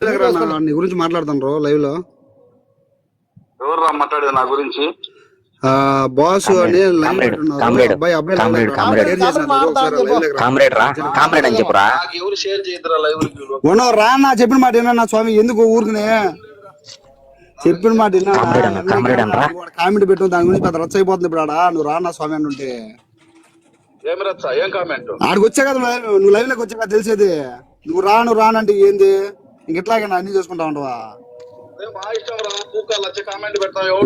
నీ గురించి మాట్లాడుతాను లైవ్ లో. ఎవరు మాట్లాడేది నా గురించి? బాస్ అని ఎవరు షేర్ చేయదురా లైవ్ రా నా చెప్పిన మాట నా స్వామి, ఎందుకు ఊరుకునే చెప్పిన మాట కామెంట్ పెట్టు, దాని గురించి పెద్ద రచ్చ అయిపోతుంది ఇప్పుడు. నువ్వు రా నా స్వామి అంటే ఏం రచ్చ, ఏం కామెంట్? ఆడికి వచ్చా కదా నువ్వు లైవ్ లోకి వచ్చా కదా తెలిసేది. నువ్వు రానంటే ఏంది, ఇంకెట్లాగే అన్ని చేసుకుంటా ఉంటావా?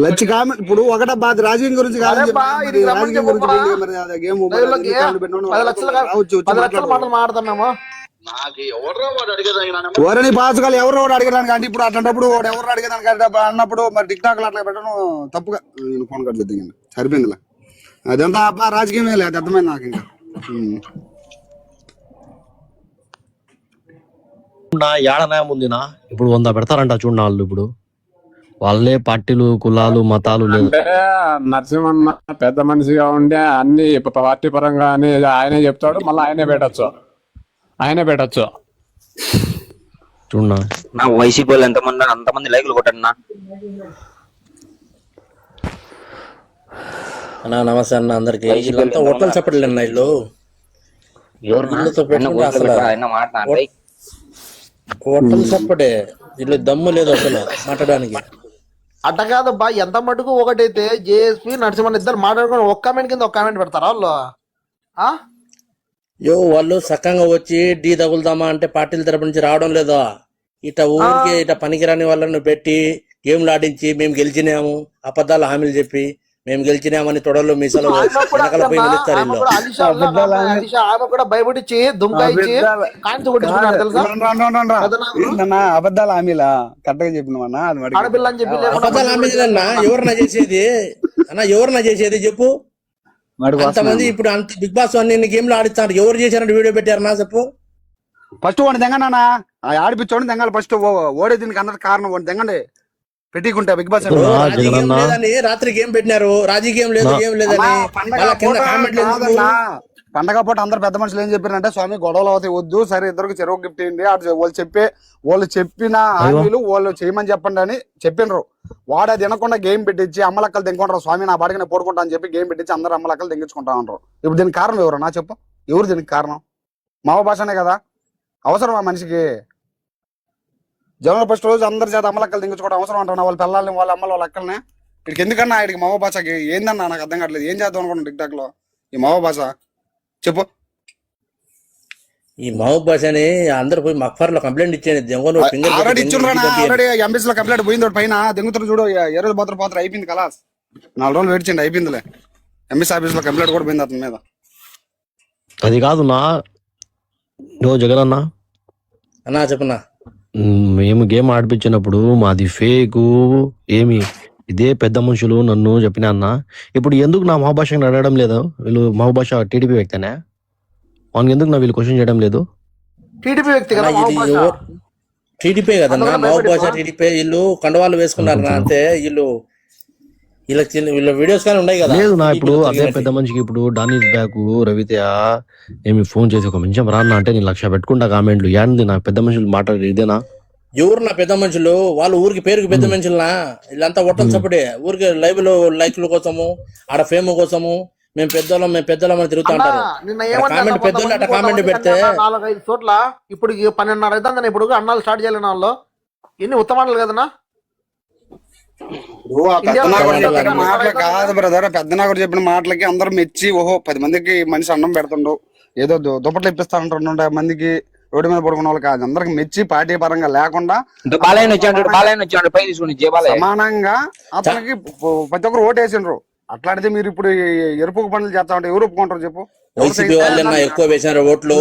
లచ్చ కామెంట్ ఇప్పుడు ఒకటే బాధ, రాజకీయం గురించి కాదు, రాజకీయం గురించి మాట్లాడుతున్నాము. ఎవరని పాసుకాలు ఎవరు అడిగడానికి అంటే ఇప్పుడు అట్లాంటప్పుడు ఎవరు అడిగేదానికి అన్నప్పుడు మరి టిక్ టాక్ అట్లా పెట్టడం తప్పుగా. నేను ఫోన్ కట్ చేద్దాం, సరిపోయిందిలే. అదంతా అబ్బా రాజకీయమే లేదు, అర్థమైంది నాకు. ఇంకా ఏడనాయం ఉందినా ఇప్పుడు 100 పెడతారంట చూడ వాళ్ళు. ఇప్పుడు వాళ్ళే పార్టీలు కులాలు మతాలు లేదు. నరసింహన్న పెద్ద మనిషిగా ఉండే అన్ని పార్టీ పరంగా అని ఆయనే చెప్తాడు, మళ్ళీ ఆయనే పెట్టచ్చు. చూడన్నా నా వైసీపీ వాళ్ళు అంతమంది లైకులు కొట్టండి అన్నా. నమస్తే అన్న అందరికి. వీళ్ళంతా హోటల్ చెప్పట్లేదు అన్న, ఇల్లు హోటల్ చెప్పడే, వీళ్ళు దమ్ము లేదు అసలు మాట్లాడడానికి. అట్ట కాదబ్బా, ఎంత మటుకు ఒకటైతే జేఎస్పీ నరసింహన్ ఇద్దరు మాట్లాడుకుని ఒక్క కామెంట్ కింద ఒక కామెంట్ పెడతారా వాళ్ళు? వాళ్ళు సక్కంగా వచ్చి ఢీ తగులుదామా అంటే పార్టీల తరపు నుంచి రావడం లేదా. ఇట ఊరికి ఇట పనికిరాని వాళ్ళని పెట్టి గేమ్లు ఆడించి మేము గెలిచినాము, అబద్ధాలు హామీలు చెప్పి మేము గెలిచినామని తొడలు మీసాలు వెనకాల పోయి నిలుస్తారు. ఆమె కూడా భయపడిచ్చి దుమ్కాయించి కాంతి కొట్టించుకున్నారు తెలుసా. అబద్ధాలు హామీలా కరెక్ట్గా చెప్పిన ఆడపిల్ల అని చెప్పి అబద్ధాలు హామీలన్నా ఎవరన్నా చేసేది అన్నా, ఎవరన్నా చేసేది చెప్పు. అంతమంది ఇప్పుడు అంత బిగ్ బాస్ అన్ని గేమ్లు ఆడిస్తారు, ఎవరు చేశారంటే వీడియో పెట్టారన్నా చెప్పు. ఫస్ట్ వాడిని తెంగనా ఆడిపించోండి, తెంగాలి ఫస్ట్. ఓడే దీనికి అందరికి కారణం వాడిని తెంగండి పెట్టికుంటా. బిగ్ బాస్ లేదని రాత్రి గేమ్ పెట్టినారు, రాజకీయం లేదు ఏం లేదని. పండగ పూట అందరు పెద్ద మనుషులు ఏం చెప్పారంటే, స్వామి గొడవలు అవుతాయి వద్దు, సరే ఇద్దరికి చెరువు గిఫ్ట్ ఇవ్వండి, వాళ్ళు చెప్పిన హామీలు వాళ్ళు చేయమని చెప్పండి అని చెప్పినరు. వాడు అది వినకుండా గేమ్ పెట్టించి అమ్మలక్కలు తెంగుకుంటారు. స్వామి నా బాడికి నేను పోడుకుంటా అని చెప్పి గేమ్ పెట్టించి అందరు అమ్మలక్కలు తెంగించుకుంటా ఉంటారు. ఇప్పుడు దీనికి కారణం ఎవరు నా చెప్పు? ఎవరు దీనికి కారణం? మావ భాషనే కదా. అవసరం ఆ మనిషికి జనవరి 1 రోజు అందరి చేత అమ్మలక్కలు తెంగించుకోవడం అవసరం అంటున్నా? వాళ్ళ పిల్లల్ని వాళ్ళ అమ్మలు వాళ్ళ అక్కల్ని. వీడికి ఎందుకన్నా వీడికి మావ భాషకి ఏందన్నా నాకు అర్థం కావట్లేదు. ఏం చేద్దాం అనుకున్నాను టిక్ టాక్ లో ఈ మావ భాష చెప్పు. ఈ మహబూబ్ భాషని అందరు పోయి మక్ఫర్ లో కంప్లైంట్ ఇచ్చేది. ఆల్రెడీ ఎంబీసీ లో కంప్లైంట్ పోయింది పైన దెంగుతారు చూడు. ఏ రోజు పోతారు అయిపోయింది కలాస్. 4 రోజులు వేడిచండి అయిపోయిందిలే. ఎంబీసీ ఆఫీస్ లో కంప్లైంట్ కూడా పోయింది అతని మీద. అది కాదు నా జగన్ అన్నా చెప్పన్నా. మేము గేమ్ ఆడిపించినప్పుడు మాది ఫేక్ ఏమి ఇదే పెద్ద మనుషులు నన్ను చెప్పినా అన్న. ఇప్పుడు ఎందుకు నా మహాభాషను అడగడం లేదు? వీళ్ళు మహాభాష టీడీపీ వ్యక్తినే, వాళ్ళకి ఎందుకు నా వీళ్ళు క్వశ్చన్ చేయడం లేదు? టీడీపీ వ్యక్తి టీడీపీ కదన్నా, మహబూబ్ భాష టీడీపీ. వీళ్ళు కండవాళ్ళు వేసుకున్నారు అంతే. వీళ్ళ వీడియోస్ కానీ ఉన్నాయి కదా. లేదు నా ఇప్పుడు అదే పెద్ద మనిషికి ఇప్పుడు డానీస్ బ్యాక్ రవితేయ ఏమి ఫోన్ చేసి ఒక నిమిషం రాన్నా అంటే నేను 1,00,000 పెట్టుకుంటా కామెంట్లు. ఏంది నా పెద్ద మనుషులు మాట్లాడేది ఇదేనా? ఎవరు నా పెద్ద మనుషులు? వాళ్ళు ఊరికి పేరుకి పెద్ద మనుషులనా? వీళ్ళంతా ఒట్టం సపడే ఊరికి లైవ్ లో లైక్ల కోసము ఆడ ఫేమ్ కోసము మేము పెద్దోళ్ళం అని తిరుగుతూ ఉంటారు. కామెంట్ పెద్దోళ్ళు అట్లా కామెంట్ పెడితే 4-5 చోట్ల ఇప్పుడు 12:30 అవుతుందని ఇప్పుడు అన్నాలు స్టార్ట్ చేయాలి. వాళ్ళు ఎన్ని ఉత్తమానాలు కదన్నా. కాదు బ్రదర్, పెద్ద నాగరు చెప్పిన మాటలకి అందరూ మెచ్చి ఓహో 10 మందికి మనిషి అన్నం పెడుతుండు, ఏదో దుప్పట్లు ఇప్పిస్తానంటారు 100 మందికి రోడ్డు మీద పడుకున్న వాళ్ళు కాదు. అందరికి మెచ్చి పార్టీ పరంగా లేకుండా సమానంగా అతనికి ప్రతి ఒక్కరు ఓటు వేసిండ్రు. అట్లాంటిది మీరు ఇప్పుడు ఎరుపుకు పనులు చేస్తా ఉంటే ఎవరు ఒప్పుకుంటారు చెప్పు? ఎక్కువ వేసినారు ఓట్లు.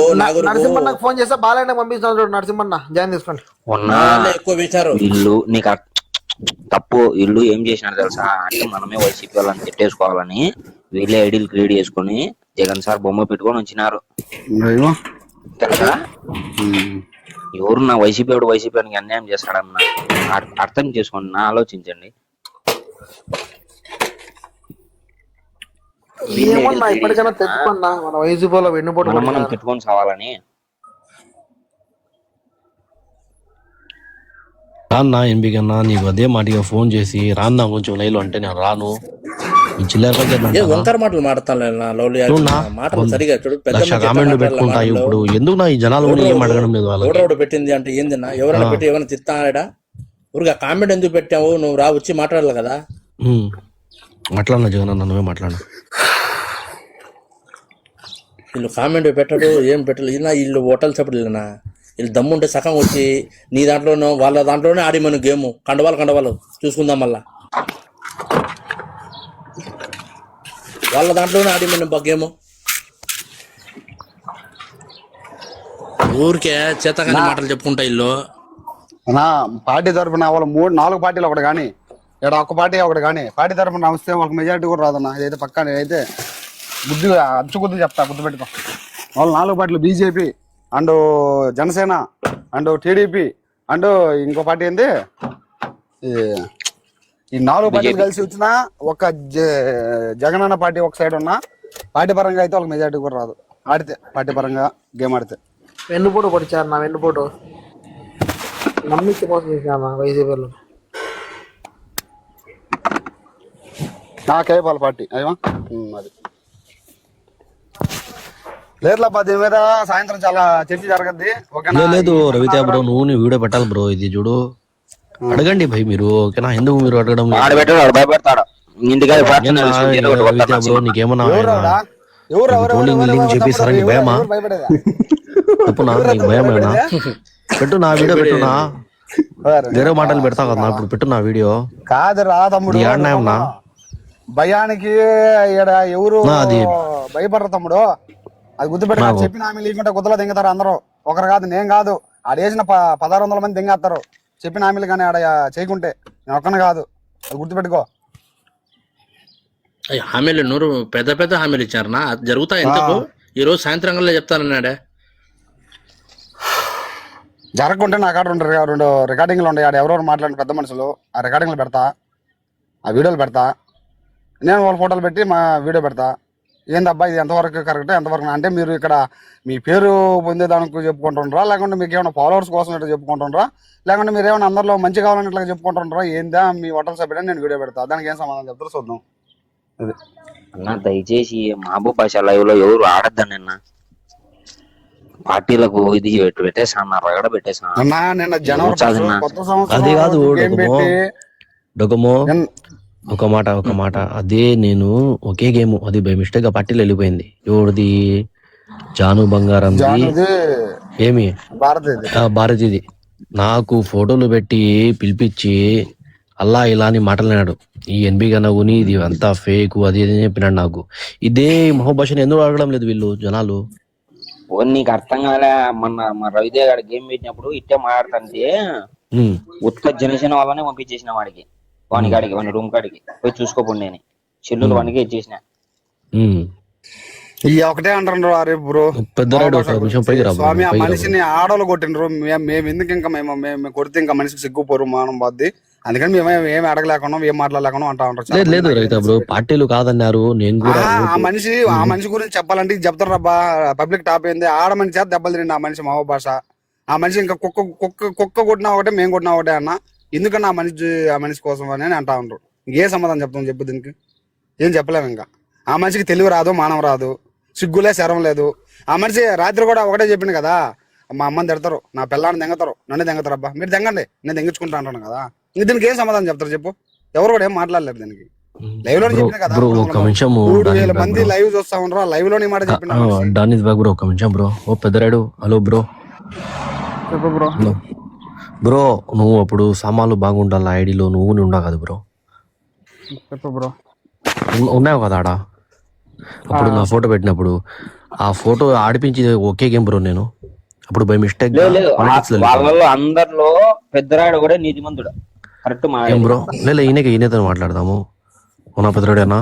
నరసింహన్నకు ఫోన్ చేస్తే బాలయ్య పంపిస్తున్నాడు. నరసింహన్న జాయిన్ తీసుకోండి. ఎక్కువ వేసినారు. ఇల్లు నీకు తప్పు. ఇల్లు ఏం చేసినారు తెలుసా? అంటే మనమే వైసీపీ వాళ్ళని తిట్టేసుకోవాలని వీళ్ళే ఐడీలు క్రియేట్ చేసుకుని జగన్ సార్ బొమ్మ పెట్టుకొని వచ్చినారు తెలుసా? ఎవరు నా వైసీపీ అని అన్యాయం చేస్తాడన్న అర్థం చేసుకోండి, నా ఆలోచించండి. ఇప్పటికైనా తెచ్చుకున్నా మన వైసీపీలో మనం పెట్టుకొని సావాలని. రాన్నా ఎంపికన్నా నీకు అదే మాటిగా ఫోన్ చేసి రాన్నా కొంచెం లైవ్ అంటే నేను రాను ఈ చిల్లర ఏ వంకర మాటలు మాడతాను మాటలు సరిగా చూడు. పెద్ద లక్ష కామెంట్లు పెట్టుకుంటా ఇప్పుడు ఎందుకు నా ఈ జనాలు కూడా ఏం అడగడం లేదు వాళ్ళకి. ఓడోడు పెట్టింది అంటే ఏందిన్నా ఎవరైనా పెట్టి ఏమైనా తిత్తాడా ఊరిగా కామెంట్ ఎందుకు పెట్టావు నువ్వు రా వచ్చి మాట్లాడాలి కదా. మాట్లాడినా జగన్ అన్న నువ్వే మాట్లాడు. వీళ్ళు కామెంట్ పెట్టడు ఏం పెట్టలేదు ఇలా వీళ్ళు హోటల్ చెప్పలేనా వీళ్ళు దమ్ముంటే సగం వచ్చి నీ దాంట్లోనో వాళ్ళ దాంట్లోనే ఆడి మనం గేమ్ కండవాళ్ళు చూసుకుందాం మళ్ళా వాళ్ళ దాంట్లోనే ఆడి మనం గేమ్ ఊరికే చేతగాని మాటలు చెప్పుకుంటా ఇల్లు నా పార్టీ తరఫున వాళ్ళ 3-4 పార్టీలు ఒకటి కానీ ఇక్కడ ఒక్క పార్టీ ఒకటి కానీ పార్టీ తరఫున వస్తే వాళ్ళకి మెజారిటీ కూడా రాదన్న. ఇదైతే పక్కా నేనైతే అచ్చుకుద్దు చెప్తా, గుర్తుపెట్టుకో. వాళ్ళు 4 పార్టీలు BJP and Janasena and TDP and ఇంకో పార్టీ ఏంది ఈ 4 పార్టీలు కలిసి వచ్చినా ఒక జగనన్న పార్టీ ఒక సైడ్ ఉన్నా పార్టీ పరంగా అయితే వాళ్ళకి మెజారిటీ కూడా రాదు. ఆడితే పార్టీ పరంగా గేమ్ ఆడితే వెన్నుపోటు పొడిచారు నా వెన్నుపోటు నమ్మించి మోసం చేశాను వైసీపీలో. నాకే వాళ్ళ పార్టీ అయ్యా అది లేదులా దీని మీద సాయంత్రం చాలా చర్చ జరగద్ది. లేదు రవితే బ్రో నువ్వు నీ వీడియో పెట్టాలి బ్రో. ఇది చూడు అడగండి భయ్ మీరు ఓకేనా. ఎందుకు మీరు అడగడం భయపెడతాడు బ్రో నీకేమన్నా చెప్పి సరే నీకు భయమా చెప్పునా నీకు భయమేనా? పెట్టు నా వీడియో పెట్టునా వేరే మాటలు పెడతా కదా ఇప్పుడు పెట్టు నా వీడియో. కాదు రా తమ్ముడు భయానికి ఎవరు భయపడరు తమ్ముడు. అది గుర్తుపెట్ట చెప్పిన హామీ లేకుంటే గుద్దలో దింగుతారు అందరూ. ఒకరు కాదు నేను కాదు ఆడేసిన 1600 మంది దింగేస్తారు చెప్పిన హామీలు కానీ ఆడ చేయకుంటే. నేను ఒక్కనే కాదు అది గుర్తుపెట్టుకో. హామీలు 100 పెద్ద హామీలు ఇచ్చారనా జరుగుతాయి ఎంతకు ఈ రోజు సాయంత్రం కల్లా చెప్తానన్నాడే. జరగకుంటే నా కాడ 2 రికార్డింగ్లు ఉన్నాయి. ఆడ ఎవరెవరు మాట్లాడిన పెద్ద మనుషులు ఆ రికార్డింగ్లు పెడతా, ఆ వీడియోలు పెడతా, నేను వాళ్ళ ఫోటోలు పెట్టి మా వీడియో పెడతా. ఏందబ్బా ఇది ఎంతవరకు కరెక్ట్ ఎంతవరకు అంటే మీరు ఇక్కడ మీ పేరు పొందేదానికి చెప్పుకుంటుండ్రా లేకుంటే మీకు ఏమైనా ఫాలోవర్స్ కోసం ఇట్లా చెప్పుకుంటుండ్రా లేకుంటే మీరు ఏమైనా అందరిలో మంచి కావాలని ఇట్లా చెప్పుకుంటుండ్రా ఏందా మీ హోటల్ సభ్యుడని నేను వీడియో పెడతా. దానికి ఏం సమాధానం చెప్తారో చూద్దాం. అన్న దయచేసి మహబూబ్ బాషా లైవ్ లో ఎవరు ఆడద్దండి అన్న. పార్టీలకు ఇది పెట్టేసా రగడ పెట్టేసా అన్నా. నిన్న జనవరి కొత్త అది కాదు సంవత్సరం డొకమో ఒక మాట అదే నేను ఒకే గేమ్ అది బై మిస్టేక్ గా పార్టీలో వెళ్ళిపోయింది. ఎవరిది జాను బంగారం ఏమి భారతిది నాకు ఫోటోలు పెట్టి పిలిపించి అల్లా ఇలా అని మాట్లాడినాడు. ఈ ఎన్బి గనగుని ఇది అంతా ఫేక్ అది ఇది చెప్పినాడు నాకు. ఇదే మహోభాషను ఎందుకు అడగడం లేదు వీళ్ళు జనాలు? నీకు అర్థం కాలే మన రవిదేవ్ గారి గేమ్ పెట్టినప్పుడు ఇట్టే మాట్లాడుతుంటే ఉత్త జనసేన వాళ్ళనే పంపించేసిన వాడికి వాని కాడికి వాని రూమ్ కాడికి పోయి చూసుకోపోండి అని చెల్లులు వానికి ఇచ్చేసిన. ఒకటే అంటారు అరే బ్రో స్వామి ఆ మనిషిని ఆడోళ్ళు కొట్టినరు మేము ఎందుకు ఇంకా మేము కొడితే ఇంకా మనిషికి సిగ్గుపోరు మానం బాద్ది అందుకని మేము ఏమి అడగలేకుండా ఏం మాట్లాడలేకుండా అంటా ఉంటారు. లేదు రైతా బ్రో పార్టీలు కాదన్నారు. నేను కూడా ఆ మనిషి గురించి చెప్పాలంటే చెప్తారు రబ్బా పబ్లిక్ టాప్ ఏంది ఆడ మనిషి చేత దెబ్బలు తిండి ఆ మనిషి మహో భాష. ఆ మనిషి ఇంకా కుక్క కొట్టినా ఒకటే మేము కొట్టినా ఒకటే అన్న ఎందుకన్నా ఆ మనిషి కోసం అని అంటా ఉంటారు. ఇంకే సమాధానం చెప్తాం చెప్పు దీనికి ఏం చెప్పలేము. ఇంకా ఆ మనిషికి తెలివి రాదు మానవ రాదు సిగ్గులే శరం లేదు. ఆ మనిషి రాత్రి కూడా ఒకటే చెప్పింది కదా మా అమ్మని తిడతారు నా పిల్లాన్ని దెంగతారు నన్ను దెంగతారు అబ్బా మీరు దెంగండి నేను దెంగించుకుంటా అంటాను కదా. ఇంక దీనికి ఏం సమాధానం చెప్తారు చెప్పు? ఎవరు కూడా ఏం మాట్లాడలేరు దీనికి. లైవ్ లో చెప్పిన కదా 3,000 మంది లైవ్ చూస్తా ఉండరు లైవ్ లోని మాట చెప్పిన ఒక నిమిషం బ్రో. ఓ పెద్దరాడు హలో బ్రో చెప్పు బ్రో. బ్రో నువ్వు అప్పుడు సామాన్లు బాగుండాలి ఐడిలో నువ్వు ఉండవు కదా బ్రో. చెప్పు బ్రో. ఉన్నావు కదా ఆడ అప్పుడు నా ఫోటో పెట్టినప్పుడు ఆ ఫోటో ఆడిపించి ఒకే గేమ్ బ్రో. నేను అప్పుడు బై మిస్టేక్ వాళ్ళలో అందరిలో పెద్దరాడు కూడా నీతిమంతుడు కరెక్ట్ బ్రో. లేదు ఈయనతో మాట్లాడదాము. ఉన్న పెద్దరాడేనా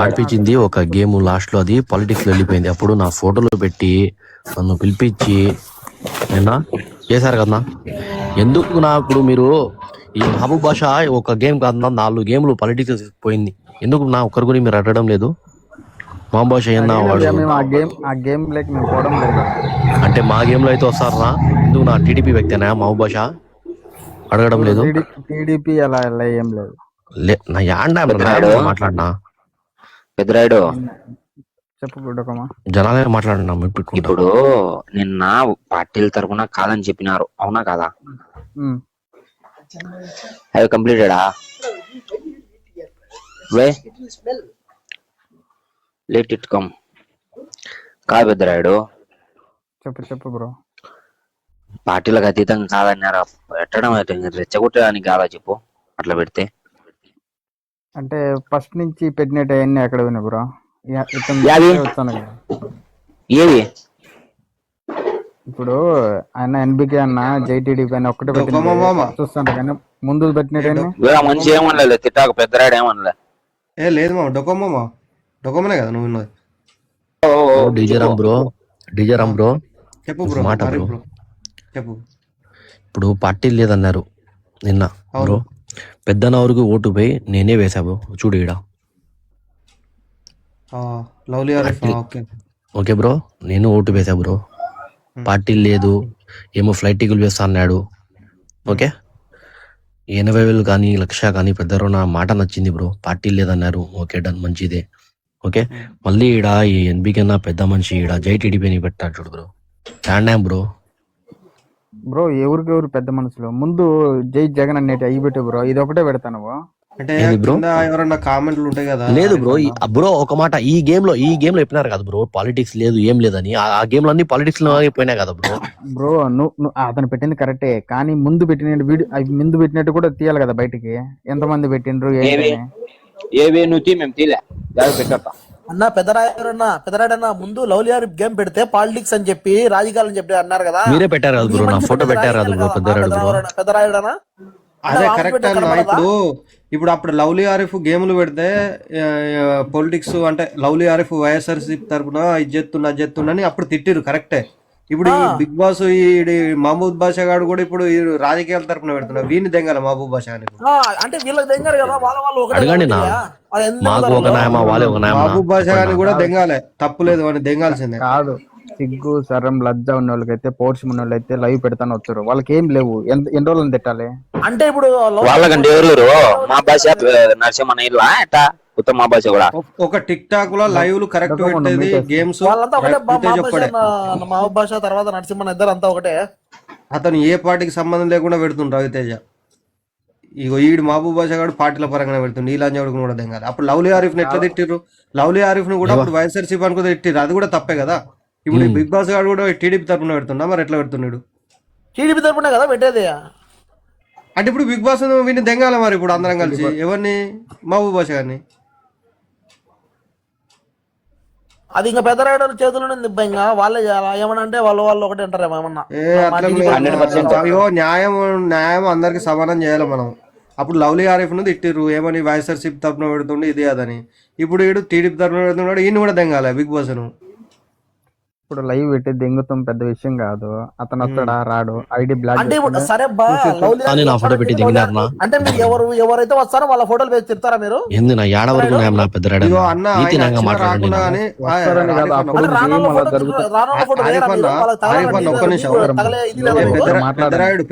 ఆడిపించింది ఒక గేమ్ లాస్ట్ లో అది పాలిటిక్స్ లో వెళ్ళిపోయింది. అప్పుడు నా ఫోటోలో పెట్టి నన్ను పిలిపించి నిన్న చేశారు కదా. ఎందుకు నా ఇప్పుడు మీరు ఈ మహబూబ్ భాష ఒక గేమ్ కాదన్నా 4 గేమ్లు పాలిటిక్స్ పోయింది. ఎందుకు నా ఒక్కరి గురించి మీరు అడగడం లేదు? మహబూబ్ భాష ఏమన్నా వాడు అంటే మా గేమ్ లో అయితే వస్తారా? ఎందుకు నా టీడీపీ వ్యక్తేనా మహబూబ్ భాష? అడగడం లేదు. టీడీపీ అలా అలా ఏం లేదు. నా యాండా మాట్లాడినా పెద్దరాయుడు చెప్పు డొకమా. జనాలే మాట్లాడినా ఇప్పుడు నిన్న పార్టీల తరఫున కాదని చెప్పినారు, అవునా కాదా? అవి కంప్లీటెడా? Let it come. కాదు పెద్దరాయుడు, చెప్పు బ్రో. పార్టీలకు అతీతంగా కాదన్నారు, పెట్టడం రెచ్చగొట్టడానికి కాదా చెప్పు అట్లా పెడితే? అంటే ఫస్ట్ నుంచి పెట్టినట్టు అవన్నీ ఎక్కడ పోయినా బ్రో? వచ్చాను కదా ఏవి ఇప్పుడు ఆయన ఎన్బికే అన్న జైటీడీపీ అని ఒక్కటే చూస్తాను కానీ ముందు పెట్టినట్టు మంచి ఏమనలే, తిట్టాక పెద్దరాయుడు ఏమనలే. లేదు మామ, డొకోమోనే కదా నువ్వు ఉన్నది. డీజే రామ్ బ్రో చెప్పు బ్రో, మాట బ్రో. చెప్పు. ఇప్పుడు పార్టీలు లేదన్నారు నిన్న బ్రో, పెద్దనవరకు ఓటు పోయి నేనే వేసా బ్రో. చూడు ఈడ లవ్లీ ఆరిఫ్. ఓకే బ్రో, నేను ఓటు వేసా బ్రో. పార్టీలు లేదు, ఏమో ఫ్లైట్ టికెట్ వేస్తా అన్నాడు. ఓకే, 80,000 కానీ 1,00,000 కానీ పెద్దరు నా మాట నచ్చింది బ్రో. పార్టీలు లేదన్నారు, ఓకే డన్, మంచిదే. ఓకే, మళ్ళీ ఈడ ఈ ఎన్బికే నా పెద్ద మనిషి ఈడ జై టీడీపీని పెట్టాడు చూడు బ్రో. చాండాం బ్రో. బ్రో ఎవరు పెద్ద మనసులో ముందు జై జగన్ అనేటి అయ్యి పెట్టు బ్రో, ఇది ఒకటే పెడతాను అంటే ఎవరన్నా కామెంట్లు ఉంటాయి కదా. లేదు బ్రో, బ్రో ఒక మాట, ఈ గేమ్ లో చెప్పినారు కదా బ్రో, పాలిటిక్స్ లేదు ఏం లేదని. ఆ గేమ్ లో అన్ని పాలిటిక్స్ లో అయిపోయినాయి కదా బ్రో. బ్రో నువ్వు అతను పెట్టింది కరెక్టే, కానీ ముందు పెట్టిన ముందు పెట్టినట్టు కూడా తీయాలి కదా బయటికి. ఎంతమంది పెట్టిండ్రు ఏవే నువ్వు మేము తీలే పెట్టా అన్న పెద్దరాయుడు అన్న ముందు లవ్లీ ఆరిఫ్ గేమ్ పెడితే పాలిటిక్స్ అని చెప్పి రాజకీయాలని చెప్పి అన్నారు కదా. మీరే పెట్టారు కదా బ్రో, నా ఫోటో పెట్టారు కదా బ్రో పెద్దరాయుడు అన్న. అదే కరెక్ట్ అన్న. ఇప్పుడు అప్పుడు లవ్లీ ఆరిఫ్ గేములు పెడితే పొలిటిక్స్ అంటే లవ్లీ ఆరిఫ్ వైఎస్ఆర్సీపీ తరఫున ఇజ్జెత్తున్నా అప్పుడు తిట్టిరు, కరెక్టే. ఇప్పుడు ఈ బిగ్ బాస్ ఈ మహబూబ్ బాషా గారు కూడా ఇప్పుడు ఈ రాజకీయాల తరఫున పెడుతున్నారు. వీని దెంగాలి మహబూబ్ బాషా అని. అంటే వీళ్ళకి దెంగారు కదా, అడగండి నా, మాకు ఒక న్యాయమా వాళ్ళే ఒక న్యాయమా. మహబూబ్ బాషా గారిని కూడా దెంగాలే, తప్పులేదు అని దెంగాల్సిందే. కాదు, సిగ్గు సరం లజ్జ ఉన్న వాళ్ళకైతే పౌరుషం ఉన్న వాళ్ళైతే లైవ్ పెడతాను వచ్చారు, వాళ్ళకి ఏం లేవు. ఎన్ని రోజులు తిట్టాలి అంటే ఇప్పుడు వాళ్ళకంటే ఎవరు మా భాష నరసింహ ఇలా ఎట్టా ఉత్తమ మా భాష కూడా ఒక టిక్ టాక్ లో లైవ్ కరెక్ట్ పెట్టేది గేమ్స్ వాళ్ళంతా ఒకటే. మహబూబ్ బాషా తర్వాత నరసింహన్ ఇద్దరు అంతా ఒకటే. అతను ఏ పార్టీకి సంబంధం లేకుండా పెడుతుండ్రు రవితేజ. ఇగో ఈడు మహబూబ్ బాషా గారు పార్టీల పరంగానే పెడుతుంది, నీలాంజవుడికి కూడా దెంగాలి. అప్పుడు లవ్లీ ఆరిఫ్ ని ఎట్లా తిట్టిర్రు? లవ్లీ ఆరిఫ్ ను కూడా అప్పుడు వైఎస్ఆర్సీపీ అనుకో తిట్టిర్రు, అది కూడా తప్పే కదా. ఇప్పుడు బిగ్ బాస్ గారు కూడా టీడీపీ తరఫున పెడుతున్నా, మరి ఎట్లా పెడుతున్నాడు? టీడీపీ తరఫున కదా పెట్టేది. అంటే ఇప్పుడు బిగ్ బాస్ వీడిని దెంగాల మరి ఇప్పుడు అందరం కలిసి. ఎవరిని? మహబూబ్ బాషా గారిని. అది ఇంకా పెద్దరాయుడు చేతుల్లో ఇంకా వాళ్ళే ఏమనంటే వాళ్ళు ఒకటే అంటారేమో ఏమన్నా. అయ్యో న్యాయం అందరికి సమానం చేయాలి మనం. అప్పుడు లవ్లీ ఆరిఫ్ ను తిట్టిర్రు, ఏమని వైఎస్ఆర్సీపీ తరఫున పెడుతుండే ఇది అదని. ఇప్పుడు ఈడు టీడీపీ తరఫున పెడుతున్నాడు, ఈయన కూడా దెంగాలి బిగ్ బాస్ ను. ఇప్పుడు లైవ్ పెట్టి దెంగుతాం పెద్ద విషయం కాదు. అతను వస్తాడా రాడు, ఐడి బ్లాక్ అంటే సరే అంటే మీరు ఎవరైతే వస్తారో వాళ్ళ ఫోటోలు వేసి తిడతారా మీరు?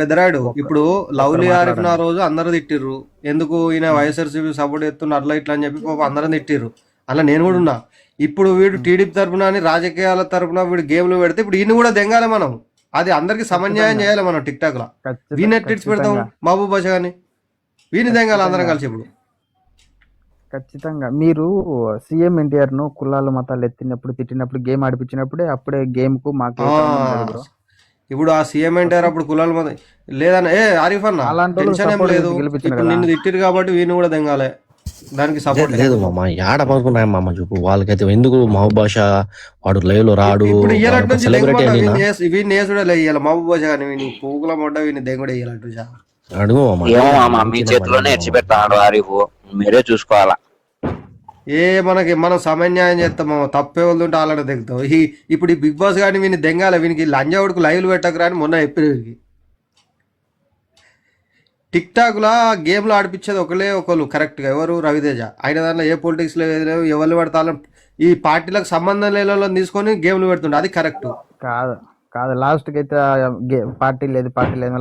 పెద్దరాయుడు ఇప్పుడు లవ్లీ ఆరిఫ్ ఆ రోజు అందరూ తిట్టిర్రు, ఎందుకు ఈయన వైఎస్ఆర్సీపీ సపోర్ట్ చేస్తున్నారు అట్లా ఇట్లా అని చెప్పి అందరం తిట్టిర్రు. అలా నేను కూడా ఉన్నా. ఇప్పుడు వీడు టీడీపీ తరఫున రాజకీయాల తరఫున వీడు గేమ్లు పెడితే ఇప్పుడు ఈయన కూడా దెంగాలి మనం. అది అందరికి సమన్యాయం చేయాలి మనం. టిక్ టాక్ లా వీని ఎట్టిడ్స్ పెడతాం మహబూబ్ బాషా గాని, వీని దెంగాలి అందరం కలిసి. ఇప్పుడు ఖచ్చితంగా మీరు సీఎం ఎన్టీఆర్ ను కులాలు మతాలు ఎత్తినప్పుడు తిట్టినప్పుడు గేమ్ ఆడిపించినప్పుడే అప్పుడే గేమ్ కు మాకు ఇప్పుడు ఆ సీఎం ఎన్టీఆర్ అప్పుడు కులాలు మతం లేదన్న ఆరిఫ్ అన్న టెన్షన్ ఏం లేదు. ఇప్పుడు నిన్ను తిట్టిరు కాబట్టి వీని కూడా దెంగాలి, దానికి సపోర్ట్ లేదు మామ. యాడ పనుకున్నాయి మామ చూపు వాళ్ళకైతే. ఎందుకు మహబూబ్ బాషా వాడు లైవ్ లో రాడు, సెలబ్రిటీ మహబూబ్ బాషా కానీ పూకుల మొడ్డ వీని దెంగుడు వేయాలంటూ అడుగు మామ. మీ చేతిలోనే ఇచ్చిపెట్టాడు ఆరిఫ్, మీరే చూసుకోవాలా. మనం సమన్యాయం చేస్తాం మామ. తప్పే ఉంటే అలానే దిగుతాం. ఇప్పుడు ఈ బిగ్ బాస్ గాని వీని దెంగాలి, వీనికి లంజావుడికి లైవ్లు పెట్టకరా అని మొన్న చెప్పిన. వీనికి టిక్ టాక్ లా గేమ్లు ఆడిపించేది ఒకళ్ళు కరెక్ట్ గా, ఎవరు? రవితేజ. ఆయన దాంట్లో ఏ పొలిటిక్స్ లేదు, ఎవరు పెడతారు ఈ పార్టీలకు సంబంధం లేని తీసుకొని గేమ్లు పెడుతుండే, అది కరెక్ట్ కాదు లాస్ట్ కి అయితే పార్టీ లేదు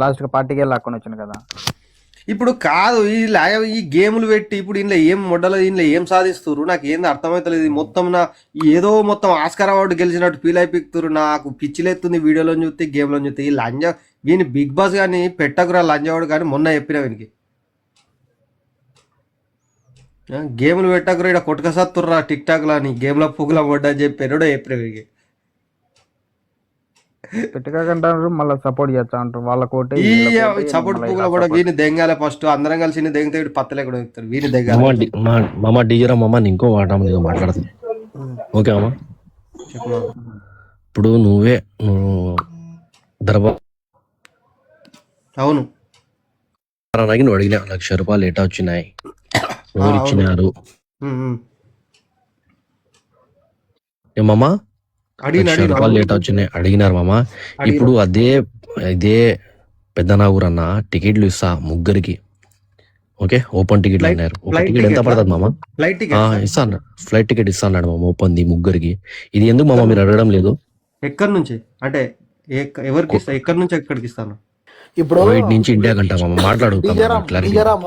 లాస్ట్ కి పార్టీకి వెళ్ళి లాక్కొని వచ్చాను కదా. ఇప్పుడు కాదు ఈ గేములు పెట్టి ఇప్పుడు ఇంట్లో ఏం మొడ్డలు ఇంట్లో ఏం సాధిస్తున్నారు నాకు ఏంది అర్థమవుతలేదు. మొత్తం ఏదో మొత్తం ఆస్కార్ అవార్డు గెలిచినట్టు ఫీల్ అయిపోతున్నారు. నాకు పిచ్చిలేస్తుంది వీడియోలో చూస్తే గేమ్లో చూస్తే. ఈ లంజ వీని బిగ్ బాస్ కానీ పెట్టకురా లంజవాడు కానీ మొన్న చెప్పిన వీనికి గేమ్లు పెట్టకురా ఇక్కడ కొట్టుకసత్తుర్రా టిక్ టాక్ అని గేమ్లో పువ్వుల పడ్డా అని చెప్పి ఎన్నడో చెప్పిన వీనికి. పెట్టకంటారు మళ్ళీ సపోర్ట్ చేస్తా అంటారు వాళ్ళ కోటే ఈ సపోర్ట్ పువ్వుల కూడా వీని దెంగాలే ఫస్ట్ అందరం కలిసి దెంగితే వీడు పత్తలే కూడా ఎక్కుతారు వీని దెంగాలి. మామ డీజరా మామ నేను ఇంకో మాట నీతో మాట్లాడతాను. ఓకే అమ్మా, ఇప్పుడు నువ్వు దర్బార్ అవును నువ్వు అడిగిన ₹1,00,000 ఎటా వచ్చినాయి, ఎవరు ఇచ్చినారు ఏమమ్మా? ₹1,00,000 లేట్ వచ్చినాయి అడిగినారు మామ. ఇప్పుడు ఇదే పెద్ద నాగూర్ అన్న టికెట్లు ఇస్తా ముగ్గురికి. ఓకే, ఓపెన్ టికెట్లు అన్నారు. ఒక టికెట్ ఎంత పడుతుంది మామ? ఇస్తా అన్నాడు, ఫ్లైట్ టికెట్ ఇస్తా అన్నాడు మామ ఓపెన్ ముగ్గురికి. ఇది ఎందుకు మామ మీరు అడగడం లేదు? ఎక్కడి నుంచి అంటే ఎవరికి ఇస్తా, ఎక్కడి నుంచి ఎక్కడికి ఇస్తాను? ఇప్పుడు బయట నుంచి ఇండియా కంటా మామ మాట్లాడు.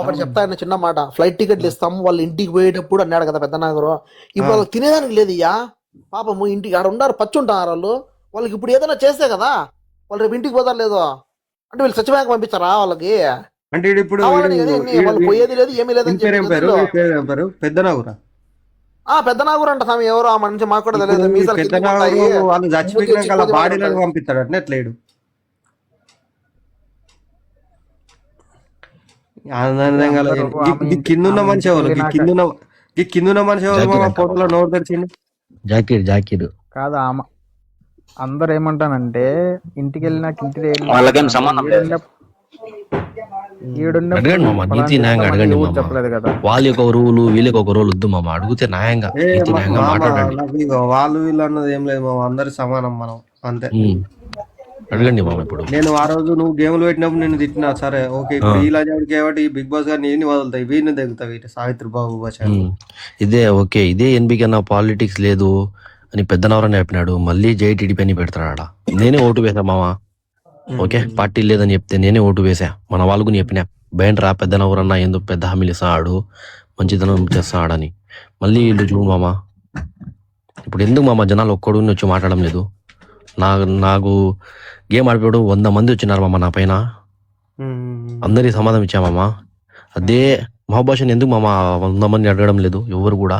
ఒకటి చెప్తా చిన్న మాట, ఫ్లైట్ టికెట్లు ఇస్తాము వాళ్ళ ఇంటికి పోయేటప్పుడు అన్నాడు కదా పెద్ద నాగరు. ఇప్పుడు వాళ్ళకి తినేదానికి లేదు ఇయ్యా పాపము. ఇంటికి ఆడ ఉండారు పచ్చి ఉంటారు వాళ్ళకి ఇప్పుడు ఏదైనా చేస్తే కదా వాళ్ళు రేపు ఇంటికి పోతారు లేదో అంటే వీళ్ళు సచివాలయం పంపించారా వాళ్ళకి? అంటే ఇప్పుడు వాళ్ళు పోయేది లేదు ఏమీ లేదని పెద్ద నాగురా పెద్ద నాగూరు అంట స్వామి. ఎవరు ఆ మనిషి మాకు కూడా తెలియదు. పెద్ద నాగురు వాళ్ళు చచ్చిపోయినాక బాడీలను పంపిస్తాడు అట్నే ఎట్లేడు. కిందున్న మనిషి ఎవరు కిందున్న మనిషి ఎవరు ఫోటోలో నోరు తెరిచిండు? జాకీర్ కాదు అందరు ఏమంటానంటే ఇంటికి వెళ్ళినాక వాళ్ళకేం సంబంధం లేదు. అడగండి మామ, నీతి న్యాయంగా అడగండి మామ. చెప్పలేదు కదా వాళ్ళకి ఒక రూలు వీళ్ళకి ఒక రూల్ వద్దు మామ. అడిగితే న్యాయంగా నీతి న్యాయంగా మాట్లాడండి. వాళ్ళు వీళ్ళు అన్నది ఏం లేదు మామ, అందరు సమానం మనం అంతే. అడగండి మామ. ఇప్పుడు నేను ఆ రోజు నువ్వు గేమ్లు పెట్టినప్పుడు నేను తిట్టినా సరే ఓకే. ఇప్పుడు ఈ లాజాడికి కాబట్టి ఈ బిగ్ బాస్ గారిని నేను వదులుతాయి వీడిని దిగుతాయి సావిత్రి బాబు ఇదే ఓకే. ఇదే ఎన్బికి అన్న పాలిటిక్స్ లేదు అని పెద్దనవరని చెప్పినాడు. మళ్ళీ JTDP అని పెడతాడా? నేనే ఓటు వేసా మామ. ఓకే, పార్టీ లేదని చెప్తే నేనే ఓటు వేసా. మన వాళ్ళకు చెప్పినా బయట పెద్దనవరన్నా ఎందుకు పెద్ద హామీలు ఇస్తాడు, మంచితనం చేస్తాడని. మళ్ళీ వీళ్ళు చూడు మామ. ఇప్పుడు ఎందుకు మామ జనాలు ఒక్కడు వచ్చి మాట్లాడడం లేదు? నాకు గేమ్ ఆడిపోయాడు 100 మంది వచ్చినారు మామ నా పైన. అందరికి సమాధానం ఇచ్చామమ్మా. అదే మహబూబాషని ఎందుకు మామ 100 మంది అడగడం లేదు ఎవరు కూడా?